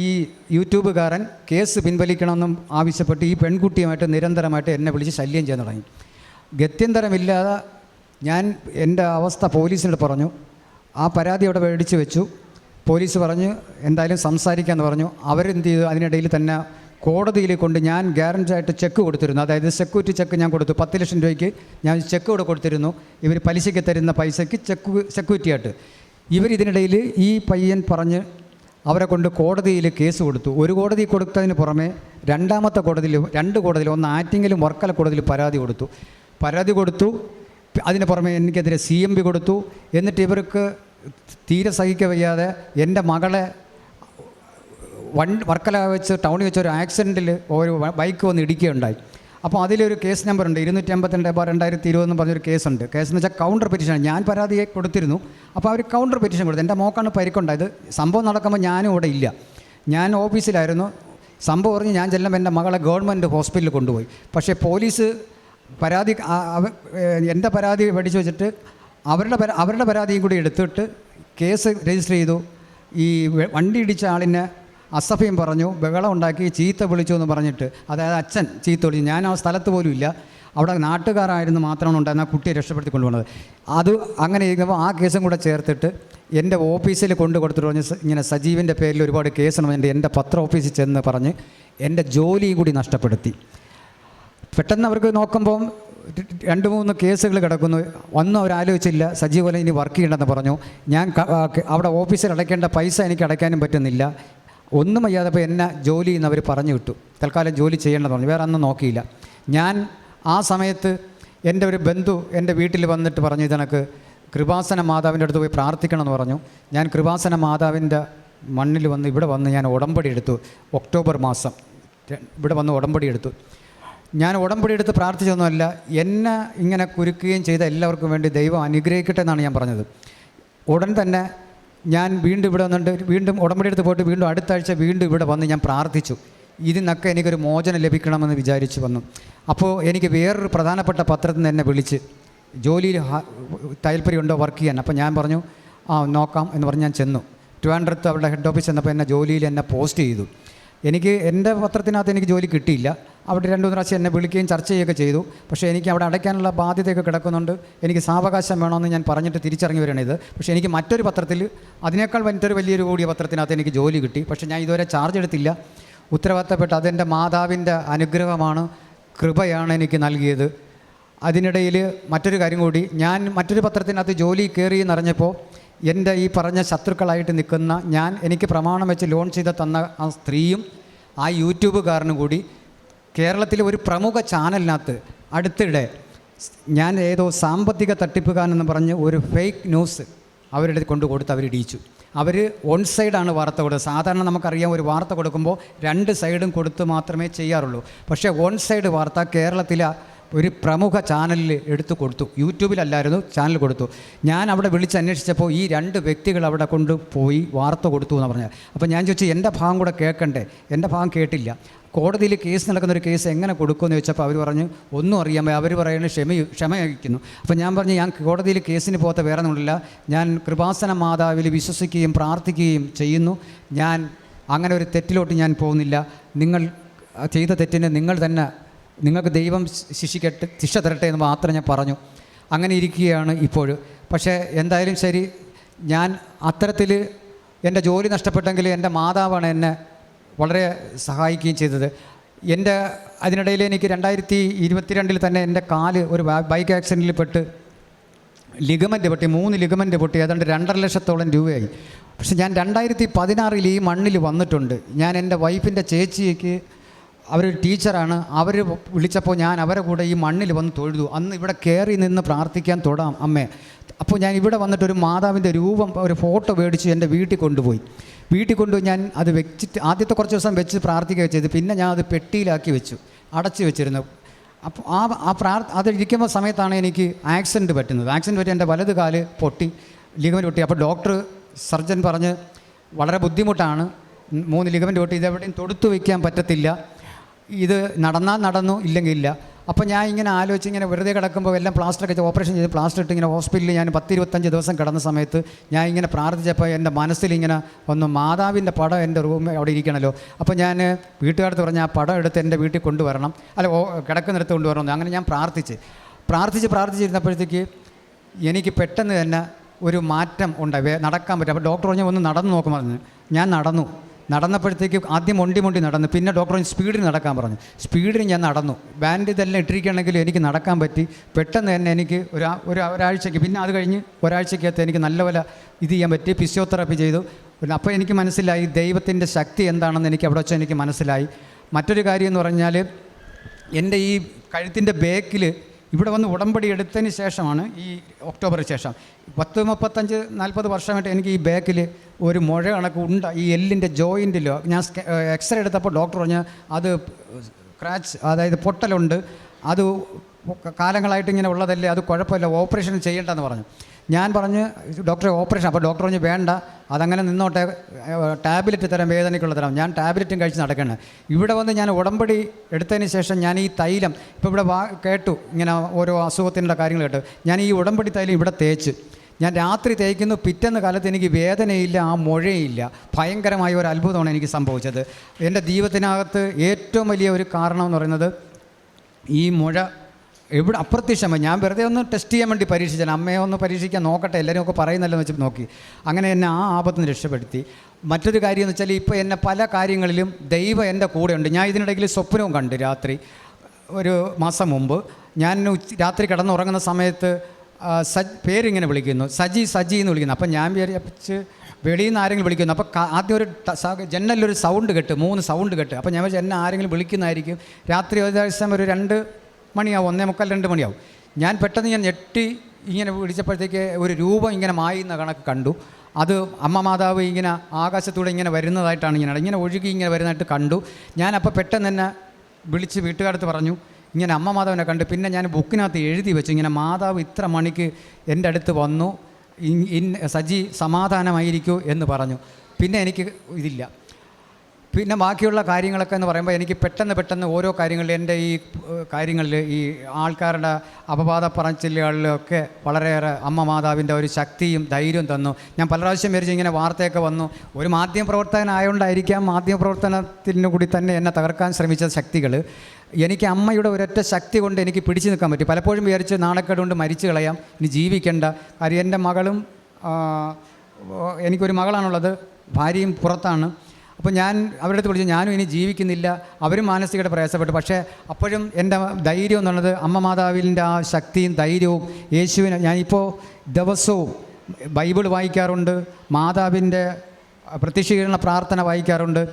ഈ യൂട്യൂബുകാരൻ കേസ് പിൻവലിക്കണമെന്നും ആവശ്യപ്പെട്ട് ഈ പെൺകുട്ടിയുമായിട്ട് നിരന്തരമായിട്ട് എന്നെ വിളിച്ച് ശല്യം ചെയ്യാൻ തുടങ്ങി. ഗത്യന്തരമില്ലാതെ ഞാൻ എൻ്റെ അവസ്ഥ പോലീസിനോട് പറഞ്ഞു. ആ പരാതി അവിടെ മേടിച്ച് വെച്ചു. പോലീസ് പറഞ്ഞു എന്തായാലും സംസാരിക്കാമെന്ന് പറഞ്ഞു. അവരെന്ത് ചെയ്തു, അതിനിടയിൽ തന്നെ കോടതിയിൽ കൊണ്ട് ഞാൻ ഗ്യാരൻ്റായിട്ട് ചെക്ക് കൊടുത്തിരുന്നു. അതായത് സെക്യൂരിറ്റി ചെക്ക് ഞാൻ കൊടുത്തു. 10 ലക്ഷം രൂപയ്ക്ക് ഞാൻ ചെക്ക് കൂടെ കൊടുത്തിരുന്നു. ഇവർ പലിശയ്ക്ക് തരുന്ന പൈസയ്ക്ക് സെക്യൂരിറ്റി ആയിട്ട്. ഇതിനിടയിൽ ഈ പയ്യൻ പറഞ്ഞ് അവരെ കൊണ്ട് കോടതിയിൽ കേസ് കൊടുത്തു. ഒരു കോടതി കൊടുത്തതിന് പുറമെ രണ്ടാമത്തെ കോടതിയിൽ 2 കോടതിയിൽ, ഒന്ന് ആറ്റിങ്ങലും വർക്കല കോടതിയിൽ പരാതി കൊടുത്തു. അതിന് പുറമെ എനിക്കെതിരെ CMB കൊടുത്തു. എന്നിട്ട് ഇവർക്ക് തീരെ സഹിக்க വയ്യാതെ എൻ്റെ മകളെ വർക്കല വെച്ച് ടൗണിൽ വെച്ച് ഒരു ആക്സിഡൻറ്റിൽ ഒരു ബൈക്ക് വന്ന് ഇടിക്കുകയുണ്ടായി. അപ്പോൾ അതിലൊരു കേസ് നമ്പറുണ്ട് 252/2020 എന്ന് പറഞ്ഞൊരു കേസുണ്ട്. കേസെന്ന് വെച്ചാൽ കൗണ്ടർ പെറ്റീഷൻ. ഞാൻ പരാതിയെ കൊടുത്തിരുന്നു. അപ്പോൾ അവർ കൗണ്ടർ പെറ്റീഷൻ കൊടുത്തു. എൻ്റെ മോക്കാണ് പരിക്കുണ്ടായത്. സംഭവം നടക്കുമ്പോൾ ഞാനും ഇവിടെ ഇല്ല, ഞാൻ ഓഫീസിലായിരുന്നു. സംഭവം പറഞ്ഞ് ഞാൻ ചെല്ലുമ്പോൾ എൻ്റെ മകളെ ഗവൺമെൻറ് ഹോസ്പിറ്റലിൽ കൊണ്ടുപോയി. പക്ഷേ പോലീസ് എൻ്റെ പരാതി പഠിച്ചു വെച്ചിട്ട് അവരുടെ പരാതിയും കൂടി എടുത്തിട്ട് കേസ് രജിസ്റ്റർ ചെയ്തു. ഈ വണ്ടി ഇടിച്ച ആളിനെ അസഭ്യം പറഞ്ഞു, ബഹളം ഉണ്ടാക്കി, ചീത്ത വിളിച്ചു എന്ന് പറഞ്ഞിട്ട്, അതായത് അച്ഛൻ ചീത്ത വിളിച്ചു. ഞാൻ ആ സ്ഥലത്ത് പോലും ഇല്ല, അവിടെ നാട്ടുകാരായിരുന്നു മാത്രമാണ് ഉണ്ടായിരുന്ന കുട്ടിയെ രക്ഷപ്പെടുത്തി കൊണ്ടുപോകുന്നത്. അത് അങ്ങനെ ചെയ്യുമ്പോൾ ആ കേസും കൂടെ ചേർത്തിട്ട് എൻ്റെ ഓഫീസിൽ കൊടുത്തിട്ട് പറഞ്ഞ് ഇങ്ങനെ സജീവിൻ്റെ പേരിൽ ഒരുപാട് കേസാണ് പറഞ്ഞിട്ട് എൻ്റെ പത്ര ഓഫീസിൽ ചെന്ന് പറഞ്ഞ് എൻ്റെ ജോലിയും കൂടി നഷ്ടപ്പെടുത്തി. പെട്ടെന്ന് അവർക്ക് നോക്കുമ്പം 2-3 കേസുകൾ കിടക്കുന്നു. ഒന്നും അവരാലോചിച്ചില്ല. സജീവല ഇനി വർക്ക് ചെയ്യണമെന്ന് പറഞ്ഞു. ഞാൻ അവിടെ ഓഫീസിൽ അടയ്ക്കേണ്ട പൈസ എനിക്ക് അടയ്ക്കാനും പറ്റുന്നില്ല. ഒന്നും വയ്യാതെ എന്നെ ജോലി എന്ന് അവർ പറഞ്ഞു വിട്ടു. തൽക്കാലം ജോലി ചെയ്യേണ്ടതെന്ന് പറഞ്ഞു. വേറെ ഒന്നും നോക്കിയില്ല. ഞാൻ ആ സമയത്ത് എൻ്റെ ഒരു ബന്ധു എൻ്റെ വീട്ടിൽ വന്നിട്ട് പറഞ്ഞു ഇതെനിക്ക് കൃപാസന മാതാവിൻ്റെ അടുത്ത് പോയി പ്രാർത്ഥിക്കണമെന്ന് പറഞ്ഞു. ഞാൻ കൃപാസന മാതാവിൻ്റെ മണ്ണിൽ ഇവിടെ വന്ന് ഞാൻ ഉടമ്പടി എടുത്തു. ഒക്ടോബർ മാസം ഇവിടെ വന്ന് ഉടമ്പടി എടുത്തു. ഞാൻ ഉടമ്പടി എടുത്ത് പ്രാർത്ഥിച്ചൊന്നുമല്ല, എന്നെ ഇങ്ങനെ കുരുക്കുകയും ചെയ്ത എല്ലാവർക്കും വേണ്ടി ദൈവം അനുഗ്രഹിക്കട്ടെ എന്നാണ് ഞാൻ പറഞ്ഞത്. ഉടൻ തന്നെ ഞാൻ വീണ്ടും ഇവിടെ വന്നിട്ട് വീണ്ടും ഉടമ്പടി എടുത്ത് പോയിട്ട് വീണ്ടും അടുത്ത ആഴ്ച വീണ്ടും ഇവിടെ വന്ന് ഞാൻ പ്രാർത്ഥിച്ചു. ഇതിനൊക്കെ എനിക്കൊരു മോചനം ലഭിക്കണമെന്ന് വിചാരിച്ച് വന്നു. അപ്പോൾ എനിക്ക് വേറൊരു പ്രധാനപ്പെട്ട പത്രത്തിൽ നിന്ന് എന്നെ വിളിച്ച് ജോലിയിൽ താല്പര്യമുണ്ടോ വർക്ക് ചെയ്യാൻ. അപ്പോൾ ഞാൻ പറഞ്ഞു നോക്കാം എന്ന് പറഞ്ഞ് ഞാൻ ചെന്നു. ട്രിവാൻഡ്രത്ത് അവരുടെ ഹെഡ് ഓഫീസ് ചെന്നപ്പോൾ എന്നെ ജോലിയിൽ എന്നെ പോസ്റ്റ് ചെയ്തു. എനിക്ക് എൻ്റെ പത്രത്തിനകത്ത് എനിക്ക് ജോലി കിട്ടിയില്ല. അവിടെ 2-3 പ്രാവശ്യം എന്നെ വിളിക്കുകയും ചർച്ച ചെയ്യുകയൊക്കെ ചെയ്തു. പക്ഷേ എനിക്ക് അവിടെ അടയ്ക്കാനുള്ള ബാധ്യതയൊക്കെ കിടക്കുന്നുണ്ട്. എനിക്ക് സാവകാശം വേണമെന്ന് ഞാൻ പറഞ്ഞിട്ട് തിരിച്ചിറങ്ങി വരികയാണ് ഇത്. പക്ഷേ എനിക്ക് മറ്റൊരു പത്രത്തിൽ അതിനേക്കാൾ വലിയൊരു കൂടിയ പത്രത്തിനകത്ത് എനിക്ക് ജോലി കിട്ടി. പക്ഷേ ഞാൻ ഇതുവരെ ചാർജ് എടുത്തില്ല. ഉത്തരവാദിത്തപ്പെട്ട് അതെൻ്റെ മാതാവിൻ്റെ അനുഗ്രഹമാണ്, കൃപയാണ് എനിക്ക് നൽകിയത്. അതിനിടയിൽ മറ്റൊരു കാര്യം കൂടി, ഞാൻ മറ്റൊരു പത്രത്തിനകത്ത് ജോലി കയറി എന്നറിഞ്ഞപ്പോൾ എൻ്റെ ഈ പറഞ്ഞ ശത്രുക്കളായിട്ട് നിൽക്കുന്ന എനിക്ക് പ്രമാണം വെച്ച് ലോൺ ചെയ്ത് തന്ന ആ സ്ത്രീയും ആ യൂട്യൂബുകാരനും കൂടി കേരളത്തിലെ ഒരു പ്രമുഖ ചാനലിനകത്ത് അടുത്തിടെ ഞാൻ ഏതോ സാമ്പത്തിക തട്ടിപ്പുകാരെന്ന് പറഞ്ഞ് ഒരു ഫേക്ക് ന്യൂസ് അവരുടെ കൊണ്ട് കൊടുത്ത് അവരിടിച്ചു. അവർ വൺ സൈഡാണ് വാർത്ത കൊടുത്തത്. സാധാരണ നമുക്കറിയാം, ഒരു വാർത്ത കൊടുക്കുമ്പോൾ 2 സൈഡും കൊടുത്ത് മാത്രമേ ചെയ്യാറുള്ളൂ. പക്ഷേ വൺ സൈഡ് വാർത്ത കേരളത്തിലെ ഒരു പ്രമുഖ ചാനലിൽ എടുത്തു കൊടുത്തു. യൂട്യൂബിലല്ലായിരുന്നു, ചാനൽ കൊടുത്തു. ഞാൻ അവിടെ വിളിച്ച് അന്വേഷിച്ചപ്പോൾ ഈ 2 വ്യക്തികൾ അവിടെ കൊണ്ടുപോയി വാർത്ത കൊടുത്തു എന്ന് പറഞ്ഞാൽ. അപ്പോൾ ഞാൻ ചോദിച്ചു, എൻ്റെ ഭാഗം കൂടെ കേൾക്കണ്ടേ? എൻ്റെ ഭാഗം കേട്ടില്ല. കോടതിയിൽ കേസ് നടക്കുന്നൊരു കേസ് എങ്ങനെ കൊടുക്കുമെന്ന് ചോദിച്ചപ്പോൾ അവർ പറഞ്ഞു ഒന്നും അറിയാൻ. അവർ പറയുന്നത് ക്ഷമയായിരിക്കുന്നു. അപ്പോൾ ഞാൻ പറഞ്ഞു, ഞാൻ കോടതിയിൽ കേസിന് പോകാത്ത വേറെ ഒന്നുമില്ല, ഞാൻ കൃപാസന മാതാവിൽ വിശ്വസിക്കുകയും പ്രാർത്ഥിക്കുകയും ചെയ്യുന്നു. ഞാൻ അങ്ങനെ ഒരു തെറ്റിലോട്ട് ഞാൻ പോകുന്നില്ല. നിങ്ങൾ ചെയ്ത തെറ്റിന് നിങ്ങൾക്ക് ദൈവം ശിക്ഷ തരട്ടെ എന്ന് മാത്രം ഞാൻ പറഞ്ഞു. അങ്ങനെ ഇരിക്കുകയാണ് ഇപ്പോൾ. പക്ഷേ എന്തായാലും ശരി, ഞാൻ അത്തരത്തിൽ എൻ്റെ ജോലി നഷ്ടപ്പെട്ടെങ്കിൽ എൻ്റെ മാതാവാണ് എന്നെ വളരെ സഹായിക്കുകയും ചെയ്തത്. അതിനിടയിൽ എനിക്ക് 2022 തന്നെ എൻ്റെ കാല് ഒരു ബൈക്ക് ആക്സിഡൻറ്റിൽ പെട്ട് ലിഗമെൻ്റ് പൊട്ടി, 3 ലിഗമെൻ്റ് പൊട്ടി, ഏതാണ്ട് 2.5 ലക്ഷത്തോളം രൂപയായി. പക്ഷെ ഞാൻ 2016 ഈ മണ്ണിൽ വന്നിട്ടുണ്ട്. ഞാൻ എൻ്റെ വൈഫിൻ്റെ ചേച്ചിക്ക്, അവരൊരു ടീച്ചറാണ്, അവർ വിളിച്ചപ്പോൾ ഞാൻ അവരെ കൂടെ ഈ മണ്ണിൽ വന്ന് തൊഴുതു. അന്ന് ഇവിടെ കയറി നിന്ന് പ്രാർത്ഥിക്കാൻ തൊടാം അമ്മേ. അപ്പോൾ ഞാൻ ഇവിടെ വന്നിട്ടൊരു മാതാവിൻ്റെ രൂപം, ഒരു ഫോട്ടോ മേടിച്ച് എൻ്റെ വീട്ടിൽ കൊണ്ടുപോയി ഞാൻ അത് വെച്ചിട്ട് ആദ്യത്തെ കുറച്ച് ദിവസം വെച്ച് പ്രാർത്ഥിക്കുകയൊക്കെ ചെയ്തു. പിന്നെ ഞാൻ അത് പെട്ടിയിലാക്കി വെച്ചു, അടച്ചു വെച്ചിരുന്നു. അപ്പോൾ അതിരിക്കുമ്പോൾ സമയത്താണ് എനിക്ക് ആക്സിഡൻറ്റ് പറ്റി എൻ്റെ വലത് കാല് പൊട്ടി, ലിഗമെൻ്റ് പൊട്ടി. അപ്പോൾ സർജൻ പറഞ്ഞ് വളരെ ബുദ്ധിമുട്ടാണ്, 3 ലിഗമെൻ്റ് പൊട്ടി, ഇതെവിടെയും തൊടുത്തു വയ്ക്കാൻ പറ്റത്തില്ല, ഇത് നടന്നാൽ നടന്നു, ഇല്ലെങ്കിൽ ഇല്ല. അപ്പോൾ ഞാൻ ഇങ്ങനെ ആലോചിച്ച് ഇങ്ങനെ വെറുതെ കിടക്കുമ്പോൾ എല്ലാം പ്ലാസ്റ്ററൊക്കെ ഓപ്പറേഷൻ ചെയ്ത് പ്ലാസ്റ്റർ ഇട്ട് ഇങ്ങനെ ഹോസ്പിറ്റലിൽ ഞാൻ 10-25 ദിവസം കിടന്ന സമയത്ത് ഞാൻ ഇങ്ങനെ പ്രാർത്ഥിച്ചപ്പോൾ എൻ്റെ മനസ്സിൽ ഇങ്ങനെ മാതാവിൻ്റെ പടം എൻ്റെ റൂമിൽ അവിടെ ഇരിക്കണമല്ലോ. അപ്പോൾ ഞാൻ വീട്ടുകാർക്ക് പറഞ്ഞ് ആ പടം എടുത്ത് എൻ്റെ വീട്ടിൽ കൊണ്ടുവരണം, കിടക്കുന്നിടത്ത് കൊണ്ടുവരണം. അങ്ങനെ ഞാൻ പ്രാർത്ഥിച്ചിരുന്നപ്പോഴത്തേക്ക് എനിക്ക് പെട്ടെന്ന് തന്നെ ഒരു മാറ്റം ഉണ്ടായി, നടക്കാൻ പറ്റും. അപ്പോൾ ഡോക്ടർ പറഞ്ഞാൽ ഒന്ന് നടന്നു നോക്കുമെന്ന്. ഞാൻ നടന്നപ്പോഴത്തേക്ക് ആദ്യം മൊണ്ടി നടന്നു. പിന്നെ ഡോക്ടർ പറഞ്ഞ് സ്പീഡിന് നടക്കാൻ പറഞ്ഞു. സ്പീഡിന് ഞാൻ നടന്നു. ബാൻഡ് ഇതെല്ലാം ഇട്ടിരിക്കുകയാണെങ്കിലും എനിക്ക് നടക്കാൻ പറ്റി. പെട്ടെന്ന് തന്നെ എനിക്ക് ഒരാഴ്ചയ്ക്ക്, പിന്നെ അത് കഴിഞ്ഞ് ഒരാഴ്ചക്കകത്ത് എനിക്ക് നല്ലപോലെ ഇത് ചെയ്യാൻ പറ്റി. ഫിസിയോതെറാപ്പി ചെയ്തു. അപ്പോൾ എനിക്ക് മനസ്സിലായി ദൈവത്തിൻ്റെ ശക്തി എന്താണെന്ന് എനിക്ക് അവിടെ വെച്ച് എനിക്ക് മനസ്സിലായി. മറ്റൊരു കാര്യം എന്ന് പറഞ്ഞാൽ, എൻ്റെ ഈ കഴുത്തിൻ്റെ ബേക്കിൽ ഇവിടെ വന്ന് ഉടമ്പടി എടുത്തതിന് ശേഷമാണ്, ഈ ഒക്ടോബറിന് ശേഷം 35-40 വർഷമായിട്ട് എനിക്ക് ഈ ബാക്കിൽ ഒരു മുഴ കണക്ക് ഈ എല്ലിൻ്റെ ജോയിൻറ്റിലോ. ഞാൻ എക്സ്റേ എടുത്തപ്പോൾ ഡോക്ടർ പറഞ്ഞ് അത് സ്ക്രാച്ച്, അതായത് പൊട്ടലുണ്ട്, അത് കാലങ്ങളായിട്ട് ഇങ്ങനെ ഉള്ളതല്ലേ, അത് കുഴപ്പമില്ല, ഓപ്പറേഷൻ ചെയ്യേണ്ടെന്ന് പറഞ്ഞു. ഞാൻ പറഞ്ഞ് ഡോക്ടറെ ഓപ്പറേഷൻ. അപ്പോൾ ഡോക്ടർ പറഞ്ഞ് വേണ്ട, അതങ്ങനെ നിന്നോട്ടെ, ടാബ്ലറ്റ് തരാം, വേദനയ്ക്കുള്ള തരാം. ഞാൻ ടാബ്ലറ്റും കഴിച്ച് നടക്കണം. ഇവിടെ വന്ന് ഞാൻ ഉടമ്പടി എടുത്തതിന് ശേഷം ഞാൻ ഈ തൈലം, ഇപ്പോൾ ഇവിടെ കേട്ടു ഇങ്ങനെ ഓരോ അസുഖത്തിൻ്റെ കാര്യങ്ങൾ കേട്ടു, ഞാൻ ഈ ഉടമ്പടി തൈലം ഇവിടെ തേച്ച് ഞാൻ രാത്രി തേക്കുന്നു. പിറ്റേന്ന് കാലത്ത് എനിക്ക് വേദനയില്ല, ആ മുഴയില്ല. ഭയങ്കരമായ ഒരു അത്ഭുതമാണ് എനിക്ക് സംഭവിച്ചത്. എൻ്റെ ജീവിതത്തിനകത്ത് ഏറ്റവും വലിയ ഒരു കാരണം എന്ന് പറയുന്നത് ഈ മുഴ എവിടെ അപ്രത്യക്ഷമായി. ഞാൻ വെറുതെ ഒന്ന് ടെസ്റ്റ് ചെയ്യാൻ വേണ്ടി പരീക്ഷിച്ചാൽ, അമ്മയെ ഒന്ന് പരീക്ഷിക്കാൻ നോക്കട്ടെ, എല്ലാവരും ഒക്കെ പറയുന്നല്ലോ എന്ന് വെച്ച് നോക്കി. അങ്ങനെ എന്നെ ആ ആപത്തിന് രക്ഷപ്പെടുത്തി. മറ്റൊരു കാര്യം എന്ന് വെച്ചാൽ, ഇപ്പോൾ എന്നെ പല കാര്യങ്ങളിലും ദൈവം എൻ്റെ കൂടെയുണ്ട്. ഞാൻ ഇതിനിടയിൽ സ്വപ്നവും കണ്ട്. രാത്രി ഒരു മാസം മുമ്പ് ഞാൻ രാത്രി കിടന്നുറങ്ങുന്ന സമയത്ത് പേരിങ്ങനെ വിളിക്കുന്നു, സജി എന്ന് വിളിക്കുന്നു. അപ്പം ഞാൻ വിചാരിച്ച് വെളിയിൽ നിന്ന് ആരെങ്കിലും വിളിക്കുന്നു. അപ്പോൾ ആദ്യം ഒരു ജനലിലൊരു സൗണ്ട് കേട്ട്, 3 സൗണ്ട് കേട്ട്. അപ്പോൾ ഞാൻ വിചാരിച്ചു എന്നെ ആരെങ്കിലും വിളിക്കുന്നതായിരിക്കും. രാത്രി ഏകദേശം ഒരു 2 മണിയാവും, 1:45-2 മണിയാവും. ഞാൻ പെട്ടെന്ന് ഞെട്ടി ഇങ്ങനെ വിളിച്ചപ്പോഴത്തേക്ക് ഒരു രൂപം ഇങ്ങനെ മായുന്ന കണക്ക് കണ്ടു. അത് അമ്മ മാതാവ് ഇങ്ങനെ ആകാശത്തൂടെ ഇങ്ങനെ വരുന്നതായിട്ടാണ് ഇങ്ങനെ ഒഴുകി ഇങ്ങനെ വരുന്നതായിട്ട് കണ്ടു. ഞാനപ്പോൾ പെട്ടെന്ന് തന്നെ വിളിച്ച് വീട്ടുകാരത്ത് പറഞ്ഞു, ഇങ്ങനെ അമ്മ മാതാവിനെ കണ്ടു. പിന്നെ ഞാൻ ബുക്കിനകത്ത് എഴുതി വെച്ചു, ഇങ്ങനെ മാതാവ് ഇത്ര മണിക്ക് എൻ്റെ അടുത്ത് വന്നു, സജി സമാധാനമായിരിക്കൂ എന്ന് പറഞ്ഞു. പിന്നെ എനിക്ക് ഇതില്ല. പിന്നെ ബാക്കിയുള്ള കാര്യങ്ങളൊക്കെ എന്ന് പറയുമ്പോൾ എനിക്ക് പെട്ടെന്ന് ഓരോ കാര്യങ്ങളിൽ എൻ്റെ ഈ കാര്യങ്ങളിൽ ഈ ആൾക്കാരുടെ അപവാദ പറച്ചിലുകളിലൊക്കെ വളരെയേറെ അമ്മ മാതാവിൻ്റെ ഒരു ശക്തിയും ധൈര്യവും തന്നു. ഞാൻ പല പ്രാവശ്യം വിചാരിച്ചു ഇങ്ങനെ വാർത്തയൊക്കെ വന്നു, ഒരു മാധ്യമപ്രവർത്തകനായതുകൊണ്ടായിരിക്കാം മാധ്യമപ്രവർത്തനത്തിന് കൂടി തന്നെ എന്നെ തകർക്കാൻ ശ്രമിച്ച ശക്തികൾ എനിക്ക് അമ്മയുടെ ഒരൊറ്റ ശക്തി കൊണ്ട് എനിക്ക് പിടിച്ചു നിൽക്കാൻ പറ്റി. പലപ്പോഴും വിചാരിച്ച് നാണക്കേട് കൊണ്ട് മരിച്ചു കളയാം, ഇനി ജീവിക്കേണ്ട. കാര്യം എൻ്റെ മകളും എനിക്കൊരു മകളാണുള്ളത്, ഭാര്യയും പുറത്താണ്. അപ്പോൾ ഞാൻ അവരുടെ അടുത്ത് വിളിച്ചു, ഞാനും ഇനി ജീവിക്കുന്നില്ല. അവരും മാനസികമായിട്ട് പ്രയാസപ്പെട്ടു. പക്ഷേ അപ്പോഴും എൻ്റെ ധൈര്യം എന്നുള്ളത് അമ്മ മാതാവിൻ്റെ ആ ശക്തിയും ധൈര്യവും യേശുവിനെ ഞാനിപ്പോൾ ദിവസവും ബൈബിൾ വായിക്കാറുണ്ട്, മാതാവിൻ്റെ പ്രത്യക്ഷീകരണ പ്രാർത്ഥന വായിക്കാറുണ്ട്,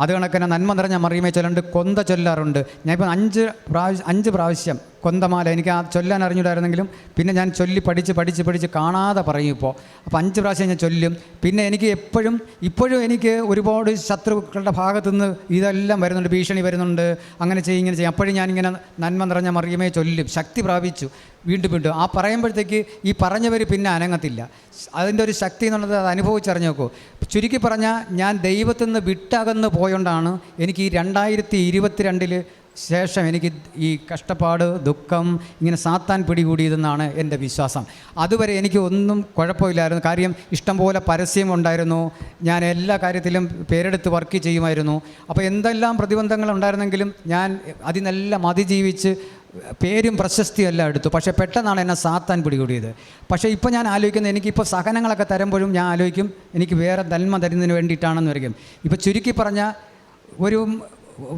അത് കണക്കിന് നന്മ നിറഞ്ഞ മറിയമേ ചൊല്ലുണ്ട്, കൊന്ത ചൊല്ലാറുണ്ട്. ഞാനിപ്പോൾ 5 പ്രാവശ്യം കൊന്തമാല എനിക്ക് ആ ചൊല്ലാൻ അറിഞ്ഞിട്ടായിരുന്നെങ്കിലും പിന്നെ ഞാൻ ചൊല്ലി പഠിച്ച് കാണാതെ പറയും ഇപ്പോൾ. അപ്പോൾ 5 പ്രാവശ്യം ഞാൻ ചൊല്ലും. പിന്നെ എനിക്ക് ഇപ്പോഴും എനിക്ക് ഒരുപാട് ശത്രുക്കളുടെ ഭാഗത്തുനിന്ന് ഇതെല്ലാം വരുന്നുണ്ട്, ഭീഷണി വരുന്നുണ്ട്, അങ്ങനെ ഇങ്ങനെ ചെയ്യും. അപ്പോഴും ഞാനിങ്ങനെ നന്മ നിറഞ്ഞ മറിയമേ ചൊല്ലും, ശക്തി പ്രാപിച്ചു വീണ്ടും. ആ പറയുമ്പോഴത്തേക്ക് ഈ പറഞ്ഞവർ പിന്നെ അനങ്ങത്തില്ല. അതിൻ്റെ ഒരു ശക്തി എന്നുള്ളത് അത് അനുഭവിച്ചറിഞ്ഞു നോക്കൂ. ചുരുക്കി പറഞ്ഞാൽ ഞാൻ ദൈവത്തിൽ നിന്ന് വിട്ടകന്ന് പോയോണ്ടാണ് എനിക്ക് ഈ 2022 ശേഷം എനിക്ക് ഈ കഷ്ടപ്പാട്, ദുഃഖം, ഇങ്ങനെ സാത്താൻ പിടികൂടിയതെന്നാണ് എൻ്റെ വിശ്വാസം. അതുവരെ എനിക്ക് ഒന്നും കുഴപ്പമില്ലായിരുന്നു. കാര്യം ഇഷ്ടംപോലെ പരസ്യം ഉണ്ടായിരുന്നു, ഞാൻ എല്ലാ കാര്യത്തിലും പേരെടുത്ത് വർക്ക് ചെയ്യുമായിരുന്നു. അപ്പോൾ എന്തെല്ലാം പ്രതിബന്ധങ്ങൾ ഉണ്ടായിരുന്നെങ്കിലും ഞാൻ അതിനെല്ലാം അതിജീവിച്ച് പേരും പ്രശസ്തിയും എല്ലാം എടുത്തു. പക്ഷേ പെട്ടെന്നാണ് എന്നെ സാത്താൻ പിടികൂടിയത്. പക്ഷേ ഇപ്പോൾ ഞാൻ ആലോചിക്കുന്നത്, എനിക്കിപ്പോൾ സഹനങ്ങളൊക്കെ തരുമ്പോഴും ഞാൻ ആലോചിക്കും എനിക്ക് വേറെ നന്മ തരുന്നതിന് വേണ്ടിയിട്ടാണെന്ന് വരികയും. ഇപ്പോൾ ചുരുക്കി പറഞ്ഞാൽ ഒരു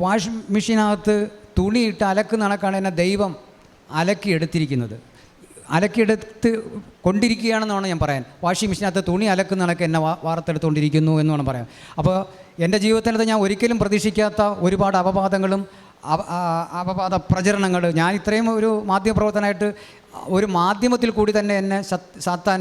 വാഷിംഗ് മെഷീനകത്ത് തുണിയിട്ട് അലക്കുന്ന കണക്കാണ് എന്നെ ദൈവം അലക്കിയെടുത്ത് കൊണ്ടിരിക്കുകയാണെന്നാണ് ഞാൻ പറയാൻ. വാഷിംഗ് മെഷീനകത്ത് തുണി അലക്കുന്ന കണക്ക് എന്നെ വാർത്തെടുത്തുകൊണ്ടിരിക്കുന്നു എന്ന് വേണം പറയാൻ. അപ്പോൾ എൻ്റെ ജീവിതത്തിനകത്ത് ഞാൻ ഒരിക്കലും പ്രതീക്ഷിക്കാത്ത ഒരുപാട് അപവാദങ്ങളും അപവാദ പ്രചരണങ്ങൾ, ഞാൻ ഇത്രയും ഒരു മാധ്യമപ്രവർത്തനമായിട്ട് ഒരു മാധ്യമത്തിൽ കൂടി തന്നെ എന്നെ സാത്താൻ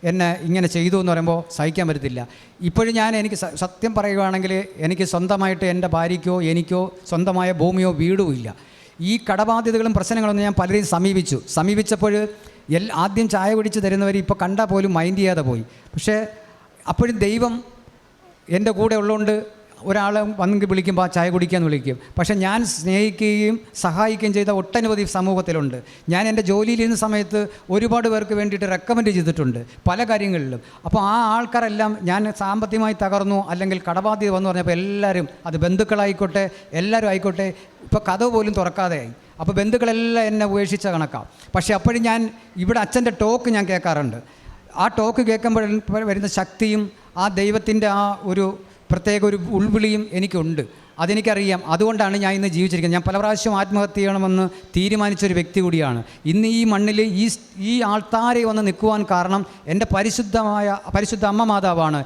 എന്നെ ഇങ്ങനെ ചെയ്തു എന്ന് പറയുമ്പോൾ സഹിക്കാൻ പറ്റത്തില്ല. ഇപ്പോഴും എനിക്ക് സത്യം പറയുകയാണെങ്കിൽ എനിക്ക് സ്വന്തമായിട്ട് എൻ്റെ ഭാര്യയ്ക്കോ എനിക്കോ സ്വന്തമായ ഭൂമിയോ വീടും ഇല്ല. ഈ കടബാധ്യതകളും പ്രശ്നങ്ങളൊന്നും ഞാൻ പലരെയും സമീപിച്ചപ്പോൾ ആദ്യം ചായ കുടിച്ച് തരുന്നവർ ഇപ്പോൾ കണ്ടാൽ പോലും മൈൻഡ് ചെയ്യാതെ പോയി. പക്ഷേ അപ്പോഴും ദൈവം എൻ്റെ കൂടെ ഉള്ളതുകൊണ്ട് ഒരാൾ വന്നെങ്കിൽ വിളിക്കുമ്പോൾ ചായ കുടിക്കാമെന്ന് വിളിക്കും. പക്ഷേ ഞാൻ സ്നേഹിക്കുകയും സഹായിക്കുകയും ചെയ്ത ഒട്ടനവധി സമൂഹത്തിലുണ്ട്. ഞാൻ എൻ്റെ ജോലിയിലിരുന്ന സമയത്ത് ഒരുപാട് പേർക്ക് വേണ്ടിയിട്ട് റെക്കമെൻഡ് ചെയ്തിട്ടുണ്ട് പല കാര്യങ്ങളിലും. അപ്പോൾ ആ ആൾക്കാരെല്ലാം ഞാൻ സാമ്പത്തികമായി തകർന്നു അല്ലെങ്കിൽ കടബാധ്യത വന്നു പറഞ്ഞപ്പോൾ എല്ലാവരും, അത് ബന്ധുക്കളായിക്കോട്ടെ എല്ലാവരും ആയിക്കോട്ടെ, ഇപ്പോൾ കഥ പോലും തുറക്കാതെയായി. അപ്പോൾ ബന്ധുക്കളെല്ലാം എന്നെ ഉപേക്ഷിച്ച കണക്കാണ്. പക്ഷേ അപ്പോഴും ഞാൻ ഇവിടെ അച്ഛൻ്റെ ടോക്ക് ഞാൻ കേൾക്കാറുണ്ട്. ആ ടോക്ക് കേൾക്കുമ്പോൾ വരുന്ന ശക്തിയും ആ ദൈവത്തിൻ്റെ ആ ഒരു പ്രത്യേക ഒരു ഉൾവിളിയും എനിക്കുണ്ട്, അതെനിക്കറിയാം. അതുകൊണ്ടാണ് ഞാൻ ഇന്ന് ജീവിച്ചിരിക്കുന്നത്. ഞാൻ പല പ്രാവശ്യം ആത്മഹത്യ ചെയ്യണമെന്ന് തീരുമാനിച്ചൊരു വ്യക്തി കൂടിയാണ്. ഇന്ന് ഈ മണ്ണിൽ ഈ ആൾത്താരെ വന്ന് നിൽക്കുവാൻ കാരണം എൻ്റെ പരിശുദ്ധ അമ്മ മാതാവാണ്,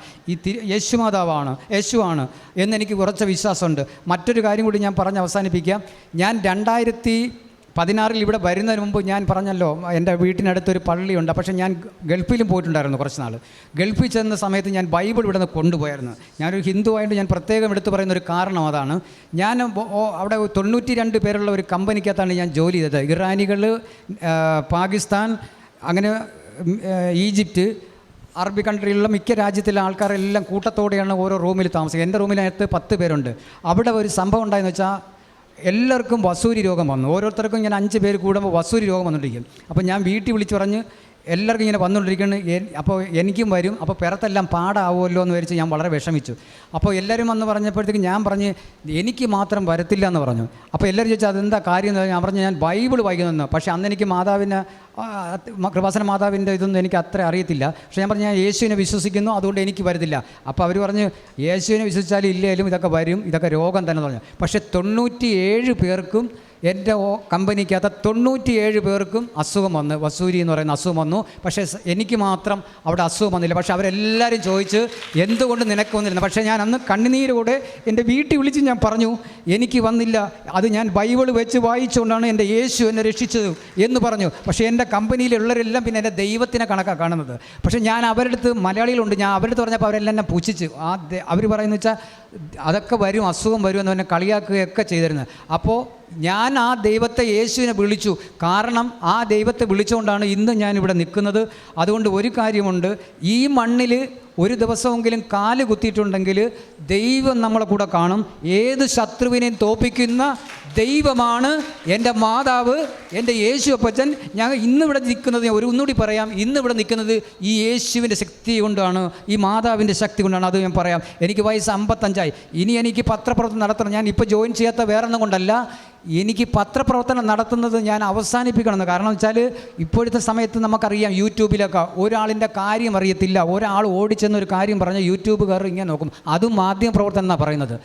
യേശുവാണ് എന്നെനിക്ക് കുറച്ച് വിശ്വാസമുണ്ട്. മറ്റൊരു കാര്യം കൂടി ഞാൻ പറഞ്ഞ് അവസാനിപ്പിക്കാം. ഞാൻ 2016 ഇവിടെ വരുന്നതിന് മുമ്പ് ഞാൻ പറഞ്ഞല്ലോ എൻ്റെ വീട്ടിനടുത്തൊരു പള്ളിയുണ്ട്. പക്ഷേ ഞാൻ ഗൾഫിലും പോയിട്ടുണ്ടായിരുന്നു കുറച്ച് നാൾ. ഗൾഫിൽ ചെന്ന സമയത്ത് ഞാൻ ബൈബിൾ ഇവിടെ നിന്ന് കൊണ്ടുപോയായിരുന്നു. ഞാനൊരു ഹിന്ദുവായിട്ട് ഞാൻ പ്രത്യേകം എടുത്തു പറയുന്നൊരു കാരണം അതാണ്. ഞാൻ അവിടെ 92 പേരുള്ള ഒരു കമ്പനിക്കകത്താണ് ഞാൻ ജോലി ചെയ്തത്. ഇറാനികൾ, പാകിസ്ഥാൻ, അങ്ങനെ ഈജിപ്റ്റ്, അറബി കൺട്രിയിലുള്ള മിക്ക രാജ്യത്തിലെ ആൾക്കാരെല്ലാം കൂട്ടത്തോടെയാണ് ഓരോ റൂമിൽ താമസിക്കുക. എൻ്റെ റൂമിനകത്ത് 10 പേരുണ്ട്. അവിടെ ഒരു സംഭവം ഉണ്ടായെന്ന് വെച്ചാൽ എല്ലാവർക്കും വസൂരി രോഗം വന്നു. ഓരോരുത്തർക്കും ഇങ്ങനെ 5 പേര് കൂടുമ്പോൾ വസൂരി രോഗം വന്നുകൊണ്ടിരിക്കും. അപ്പോൾ ഞാൻ വീട്ടിൽ വിളിച്ച് പറഞ്ഞ് എല്ലാവർക്കും ഇങ്ങനെ വന്നുകൊണ്ടിരിക്കുന്നു, അപ്പോൾ എനിക്കും വരും, അപ്പോൾ പിറത്തെല്ലാം പാടാവുമല്ലോ എന്ന് വിചാരിച്ച് ഞാൻ വളരെ വിഷമിച്ചു. അപ്പോൾ എല്ലാവരും വന്ന് പറഞ്ഞപ്പോഴത്തേക്ക് ഞാൻ പറഞ്ഞ് എനിക്ക് മാത്രം വരത്തില്ല എന്ന് പറഞ്ഞു. അപ്പോൾ എല്ലാവരും ചോദിച്ചാൽ അതെന്താ കാര്യം എന്ന് ഞാൻ പറഞ്ഞു, ഞാൻ ബൈബിൾ വായിക്കുന്നു. പക്ഷേ അന്ന് എനിക്ക് കൃപാസന മാതാവിൻ്റെ ഇതൊന്നും എനിക്ക് അത്ര അറിയത്തില്ല. പക്ഷേ ഞാൻ പറഞ്ഞു ഞാൻ യേശുവിനെ വിശ്വസിക്കുന്നു, അതുകൊണ്ട് എനിക്ക് വരത്തില്ല. അപ്പോൾ അവർ പറഞ്ഞ് യേശുവിനെ വിശ്വസിച്ചാലും ഇല്ലേലും ഇതൊക്കെ വരും, ഇതൊക്കെ രോഗം തന്നെ പറഞ്ഞു. പക്ഷേ 97 പേർക്കും എൻ്റെ കമ്പനിക്കകത്ത് 97 പേർക്കും അസുഖം വന്നു, വസൂരി എന്ന് പറയുന്ന അസുഖം വന്നു. പക്ഷേ എനിക്ക് മാത്രം അവിടെ അസുഖം വന്നില്ല. പക്ഷേ അവരെല്ലാവരും ചോദിച്ച് എന്തുകൊണ്ട് നിനക്ക് വന്നിരുന്നു. പക്ഷേ ഞാൻ അന്ന് കണ്ണുനീരോടെ എൻ്റെ വീട്ടിൽ വിളിച്ച് ഞാൻ പറഞ്ഞു, എനിക്ക് വന്നില്ല, അത് ഞാൻ ബൈബിൾ വെച്ച് വായിച്ചുകൊണ്ടാണ് എൻ്റെ യേശു എന്നെ രക്ഷിച്ചത് എന്ന് പറഞ്ഞു. പക്ഷേ എൻ്റെ കമ്പനിയിലുള്ളവരെല്ലാം പിന്നെ എൻ്റെ ദൈവത്തിനെ കണക്കാണ് കാണുന്നത്. പക്ഷേ ഞാൻ അവരുടെ അടുത്ത്, മലയാളികളുണ്ട്, ഞാൻ അവരുടെ അടുത്ത് പറഞ്ഞപ്പോൾ അവരെല്ലാം എന്നെ പുച്ഛിച്ച്. അവർ പറയുന്നത് വെച്ചാൽ അതൊക്കെ വരും, അസുഖം വരും എന്ന് പറഞ്ഞാൽ കളിയാക്കുകയൊക്കെ ചെയ്തിരുന്നത്. അപ്പോൾ ഞാൻ ആ ദൈവത്തെ, യേശുവിനെ വിളിച്ചു. കാരണം ആ ദൈവത്തെ വിളിച്ചുകൊണ്ടാണ് ഇന്ന് ഞാനിവിടെ നിൽക്കുന്നത്. അതുകൊണ്ട് ഒരു കാര്യമുണ്ട്, ഈ മണ്ണിൽ ഒരു ദിവസമെങ്കിലും കാല് കുത്തിയിട്ടുണ്ടെങ്കിൽ ദൈവം നമ്മളെ കൂടെ കാണും. ഏത് ശത്രുവിനെയും തോൽപ്പിക്കുന്ന ദൈവമാണ് എൻ്റെ മാതാവ്, എൻ്റെ യേശു അപ്പച്ചൻ. ഞാൻ ഇന്നിവിടെ നിൽക്കുന്നത്, ഒന്നുകൂടി പറയാം, ഇന്നിവിടെ നിൽക്കുന്നത് ഈ യേശുവിൻ്റെ ശക്തി കൊണ്ടാണ്, ഈ മാതാവിൻ്റെ ശക്തി കൊണ്ടാണ്. അത് ഞാൻ പറയാം. എനിക്ക് വയസ്സ് 55. ഇനി എനിക്ക് പത്രപ്രവർത്തനം നടത്തണം. ഞാൻ ഇപ്പോൾ ജോയിൻ ചെയ്യാത്ത വേറൊന്നും കൊണ്ടല്ല, എനിക്ക് പത്രപ്രവർത്തനം നടത്തുന്നത് ഞാൻ അവസാനിപ്പിക്കണമെന്ന്. കാരണം വെച്ചാൽ ഇപ്പോഴത്തെ സമയത്ത് നമുക്കറിയാം, യൂട്യൂബിലൊക്കെ ഒരാളിൻ്റെ കാര്യം അറിയത്തില്ല, ഒരാൾ ഓടിച്ചെന്നൊരു കാര്യം പറഞ്ഞ് യൂട്യൂബുകാർ ഇങ്ങനെ നോക്കും. അതും മാധ്യമ പ്രവർത്തനം എന്നാണ് പറയുന്നത്.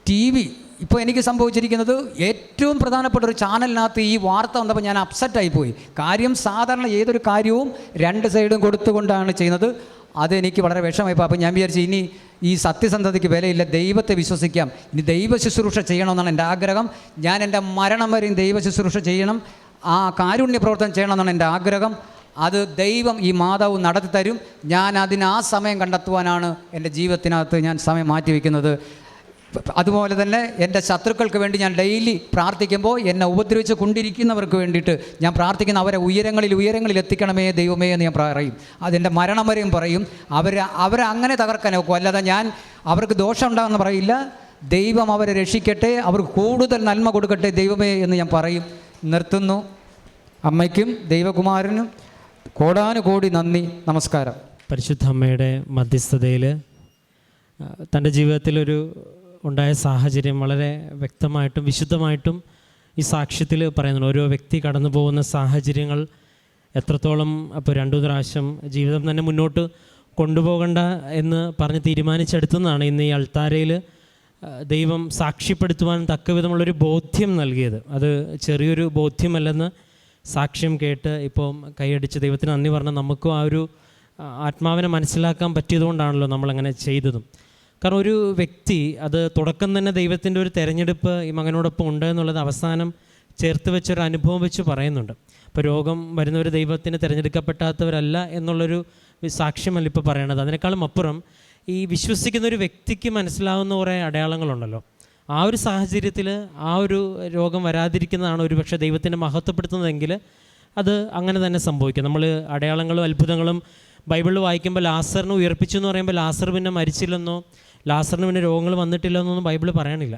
TV ഇപ്പോൾ എനിക്ക് സംഭവിച്ചിരിക്കുന്നത്, ഏറ്റവും പ്രധാനപ്പെട്ട ഒരു ചാനലിനകത്ത് ഈ വാർത്ത വന്നപ്പോൾ ഞാൻ അപ്സെറ്റായിപ്പോയി. കാര്യം സാധാരണ ഏതൊരു കാര്യവും 2 സൈഡും കൊടുത്തുകൊണ്ടാണ് ചെയ്യുന്നത്. അതെനിക്ക് വളരെ വിഷമമായിപ്പോൾ. അപ്പോൾ ഞാൻ വിചാരിച്ചു, ഇനി ഈ സത്യസന്ധതയ്ക്ക് വിലയില്ല, ദൈവത്തെ വിശ്വസിക്കാം, ഇനി ദൈവ ശുശ്രൂഷ ചെയ്യണമെന്നാണ് എൻ്റെ ആഗ്രഹം. ഞാൻ എൻ്റെ മരണം വരെയും ദൈവ ശുശ്രൂഷ ചെയ്യണം, ആ കാരുണ്യ പ്രവർത്തനം ചെയ്യണമെന്നാണ് എൻ്റെ ആഗ്രഹം. അത് ദൈവം, ഈ മാതാവ് നടത്തി തരും. ഞാൻ അതിന് ആ സമയം കണ്ടെത്തുവാനാണ് എൻ്റെ ജീവിതത്തിനകത്ത് ഞാൻ സമയം മാറ്റിവെക്കുന്നത്. അതുപോലെ തന്നെ എൻ്റെ ശത്രുക്കൾക്ക് വേണ്ടി ഞാൻ ഡെയിലി പ്രാർത്ഥിക്കുമ്പോൾ, എന്നെ ഉപദ്രവിച്ച് കൊണ്ടിരിക്കുന്നവർക്ക് വേണ്ടിയിട്ട് ഞാൻ പ്രാർത്ഥിക്കുന്ന, അവരെ ഉയരങ്ങളിൽ എത്തിക്കണമേ ദൈവമേ എന്ന് ഞാൻ പറയും. അതെൻ്റെ മരണം വരെയും പറയും. അവരെ അങ്ങനെ തകർക്കാൻ നോക്കും, അല്ലാതെ ഞാൻ അവർക്ക് ദോഷം ഉണ്ടാകുമെന്ന് പറയില്ല. ദൈവം അവരെ രക്ഷിക്കട്ടെ, അവർക്ക് കൂടുതൽ നന്മ കൊടുക്കട്ടെ ദൈവമേ എന്ന് ഞാൻ പറയും. നിർത്തുന്നു. അമ്മയ്ക്കും ദൈവകുമാരനും കോടാനുകോടി നന്ദി, നമസ്കാരം. പരിശുദ്ധ അമ്മയുടെ മധ്യസ്ഥതയിൽ തൻ്റെ ജീവിതത്തിലൊരു ഉണ്ടായ സാഹചര്യം വളരെ വ്യക്തമായിട്ടും വിശുദ്ധമായിട്ടും ഈ സാക്ഷ്യത്തിൽ പറയുന്നുണ്ട്. ഓരോ വ്യക്തി കടന്നു പോകുന്ന സാഹചര്യങ്ങൾ എത്രത്തോളം, അപ്പോൾ 2 പ്രാവശ്യം ജീവിതം തന്നെ മുന്നോട്ട് കൊണ്ടുപോകണ്ട എന്ന് പറഞ്ഞ് തീരുമാനിച്ചെടുത്തുനിന്നാണ് ഇന്ന് ഈ അൾത്താരയിൽ ദൈവം സാക്ഷ്യപ്പെടുത്തുവാൻ തക്കവിധമുള്ളൊരു ബോധ്യം നൽകിയത്. അത് ചെറിയൊരു ബോധ്യമല്ലെന്ന് സാക്ഷ്യം കേട്ട് ഇപ്പോൾ കൈയടിച്ച് ദൈവത്തിന് നന്ദി പറഞ്ഞാൽ നമുക്കും ആ ഒരു ആത്മാവിനെ മനസ്സിലാക്കാൻ പറ്റിയതുകൊണ്ടാണല്ലോ നമ്മളങ്ങനെ ചെയ്തതും. കാരണം ഒരു വ്യക്തി, അത് തുടക്കം തന്നെ ദൈവത്തിൻ്റെ ഒരു തെരഞ്ഞെടുപ്പ് ഈ മകനോടൊപ്പം ഉണ്ട് എന്നുള്ളത് അവസാനം ചേർത്ത് വെച്ചൊരു അനുഭവം വെച്ച് പറയുന്നുണ്ട്. ഇപ്പോൾ രോഗം വരുന്നവർ ദൈവത്തിന് തിരഞ്ഞെടുക്കപ്പെടാത്തവരല്ല എന്നുള്ളൊരു സാക്ഷ്യമല്ല ഇപ്പോൾ പറയണത്. അതിനേക്കാളും അപ്പുറം ഈ വിശ്വസിക്കുന്ന ഒരു വ്യക്തിക്ക് മനസ്സിലാവുന്ന കുറേ അടയാളങ്ങളുണ്ടല്ലോ. ആ ഒരു സാഹചര്യത്തിൽ ആ ഒരു രോഗം വരാതിരിക്കുന്നതാണ് ഒരുപക്ഷെ ദൈവത്തിനെ മഹത്വപ്പെടുത്തുന്നതെങ്കിൽ അത് അങ്ങനെ തന്നെ സംഭവിക്കും. നമ്മൾ അടയാളങ്ങളും അത്ഭുതങ്ങളും ബൈബിളിൽ വായിക്കുമ്പോൾ ലാസറിനെ ഉയർപ്പിച്ചു എന്ന് പറയുമ്പോൾ ലാസർ പിന്നെ മരിച്ചില്ലെന്നോ ലാസറിന് പിന്നെ രോഗങ്ങൾ വന്നിട്ടില്ലെന്നൊന്നും ബൈബിൾ പറയണില്ല.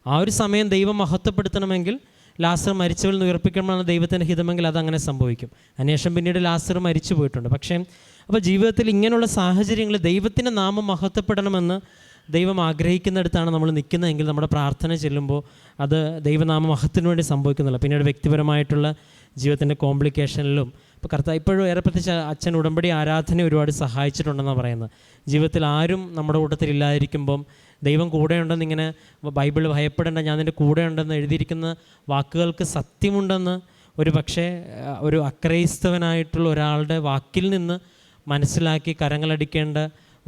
ആ ഒരു സമയം ദൈവം മഹത്വപ്പെടുത്തണമെങ്കിൽ ലാസർ മരിച്ചവരിൽ നിന്ന് ഉയർപ്പിക്കണമെന്നാണ് ദൈവത്തിൻ്റെ ഹിതമെങ്കിൽ അതങ്ങനെ സംഭവിക്കും. അന്വേഷണം പിന്നീട് ലാസർ മരിച്ചു പോയിട്ടുണ്ട്. പക്ഷേ അപ്പോൾ ജീവിതത്തിൽ ഇങ്ങനെയുള്ള സാഹചര്യങ്ങളിൽ ദൈവത്തിൻ്റെ നാമം മഹത്വപ്പെടണമെന്ന് ദൈവം ആഗ്രഹിക്കുന്നിടത്താണ് നമ്മൾ നിൽക്കുന്നതെങ്കിൽ നമ്മുടെ പ്രാർത്ഥന ചെല്ലുമ്പോൾ അത് ദൈവനാമ മഹത്വത്തിന് വേണ്ടി സംഭവിക്കുന്നില്ല. പിന്നീട് വ്യക്തിപരമായിട്ടുള്ള ജീവിതത്തിൻ്റെ കോംപ്ലിക്കേഷനിലും ഇപ്പോൾ ഇപ്പോഴും ഏറെ പ്രത്യേകിച്ച് അച്ഛൻ ഉടമ്പടി ആരാധന ഒരുപാട് സഹായിച്ചിട്ടുണ്ടെന്നാണ് പറയുന്നത്. ജീവിതത്തിൽ ആരും നമ്മുടെ കൂട്ടത്തിൽ ഇല്ലാതിരിക്കുമ്പം ദൈവം കൂടെയുണ്ടെന്ന് ഇങ്ങനെ ബൈബിൾ ഭയപ്പെടേണ്ട, ഞാൻ നിൻ്റെ കൂടെയുണ്ടെന്ന് എഴുതിയിരിക്കുന്ന വാക്കുകൾക്ക് സത്യമുണ്ടെന്ന് ഒരു പക്ഷേ ഒരു അക്രൈസ്തവനായിട്ടുള്ള ഒരാളുടെ വാക്കിൽ നിന്ന് മനസ്സിലാക്കി കരങ്ങളടിക്കേണ്ട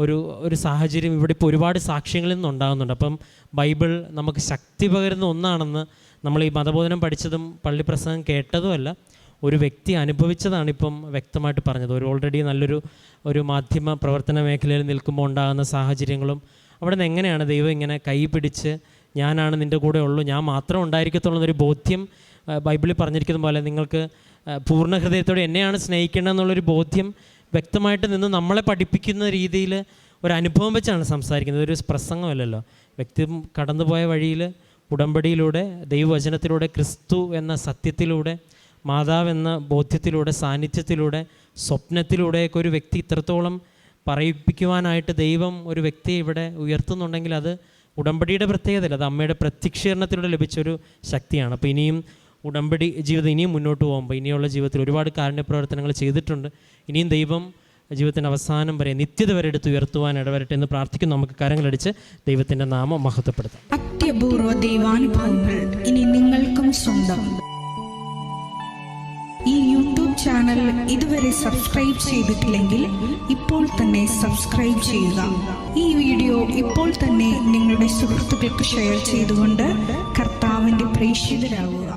ഒരു സാഹചര്യം ഇവിടെ ഇപ്പോൾ ഒരുപാട് സാക്ഷ്യങ്ങളിൽ നിന്നുണ്ടാകുന്നുണ്ട്. അപ്പം ബൈബിൾ നമുക്ക് ശക്തി പകരുന്ന ഒന്നാണെന്ന് നമ്മൾ ഈ മതബോധനം പഠിച്ചതും പള്ളിപ്രസംഗം കേട്ടതുമല്ല, ഒരു വ്യക്തി അനുഭവിച്ചതാണ് ഇപ്പം വ്യക്തമായിട്ട് പറഞ്ഞത്. ഓൾറെഡി നല്ലൊരു മാധ്യമ പ്രവർത്തന മേഖലയിൽ നിൽക്കുമ്പോൾ ഉണ്ടാകുന്ന സാഹചര്യങ്ങളും അവിടെ നിന്ന് എങ്ങനെയാണ് ദൈവം ഇങ്ങനെ കൈ പിടിച്ച് ഞാനാണ് നിൻ്റെ കൂടെ ഉള്ളൂ, ഞാൻ മാത്രം ഉണ്ടായിരിക്കത്തുള്ളൂ എന്നൊരു ബോധ്യം ബൈബിളിൽ പറഞ്ഞിരിക്കുന്ന പോലെ നിങ്ങൾക്ക് പൂർണ്ണ ഹൃദയത്തോടെ എന്നെയാണ് സ്നേഹിക്കേണ്ടതെന്നുള്ളൊരു ബോധ്യം വ്യക്തമായിട്ട് നിന്ന് നമ്മളെ പഠിപ്പിക്കുന്ന രീതിയിൽ ഒരു അനുഭവം വെച്ചാണ് സംസാരിക്കുന്നത്. ഒരു പ്രസംഗമല്ലല്ലോ. വ്യക്തി കടന്നുപോയ വഴിയിൽ ഉടമ്പടിയിലൂടെ, ദൈവവചനത്തിലൂടെ, ക്രിസ്തു എന്ന സത്യത്തിലൂടെ, മാതാവ് എന്ന ബോധ്യത്തിലൂടെ, സാന്നിധ്യത്തിലൂടെ, സ്വപ്നത്തിലൂടെയൊക്കെ ഒരു വ്യക്തി ഇത്രത്തോളം പറയിപ്പിക്കുവാനായിട്ട് ദൈവം ഒരു വ്യക്തിയെ ഇവിടെ ഉയർത്തുന്നുണ്ടെങ്കിൽ അത് ഉടമ്പടിയുടെ പ്രത്യേകതയല്ല, അത് അമ്മയുടെ പ്രത്യക്ഷീകരണത്തിലൂടെ ലഭിച്ചൊരു ശക്തിയാണ്. അപ്പോൾ ഇനിയും ഉടമ്പടി ജീവിതം ഇനിയും മുന്നോട്ട് പോകുമ്പോൾ ഇനിയുള്ള ജീവിതത്തിൽ ഒരുപാട് കാരുണ്യ പ്രവർത്തനങ്ങൾ ചെയ്തിട്ടുണ്ട്. ഇനിയും ദൈവം ജീവിതത്തിൻ്റെ അവസാനം വരെ നിത്യത വരെ എടുത്ത് ഉയർത്തുവാൻ ഇടവരട്ടെ എന്ന് പ്രാർത്ഥിക്കുന്നു. നമുക്ക് കരങ്ങളടിച്ച് ദൈവത്തിൻ്റെ നാമം മഹത്വപ്പെടുത്താം. അത്യപൂർവ ദൈവാനുഭവങ്ങൾ ഇനി നിങ്ങൾക്കും സ്വന്തം. ഈ യൂട്യൂബ് ചാനൽ ഇതുവരെ സബ്സ്ക്രൈബ് ചെയ്തിട്ടില്ലെങ്കിൽ ഇപ്പോൾ തന്നെ സബ്സ്ക്രൈബ് ചെയ്യുക. ഈ വീഡിയോ ഇപ്പോൾ തന്നെ നിങ്ങളുടെ സുഹൃത്തുക്കൾക്ക് ഷെയർ ചെയ്തുകൊണ്ട് കർത്താവിൻ്റെ പ്രേക്ഷിതരാകുക.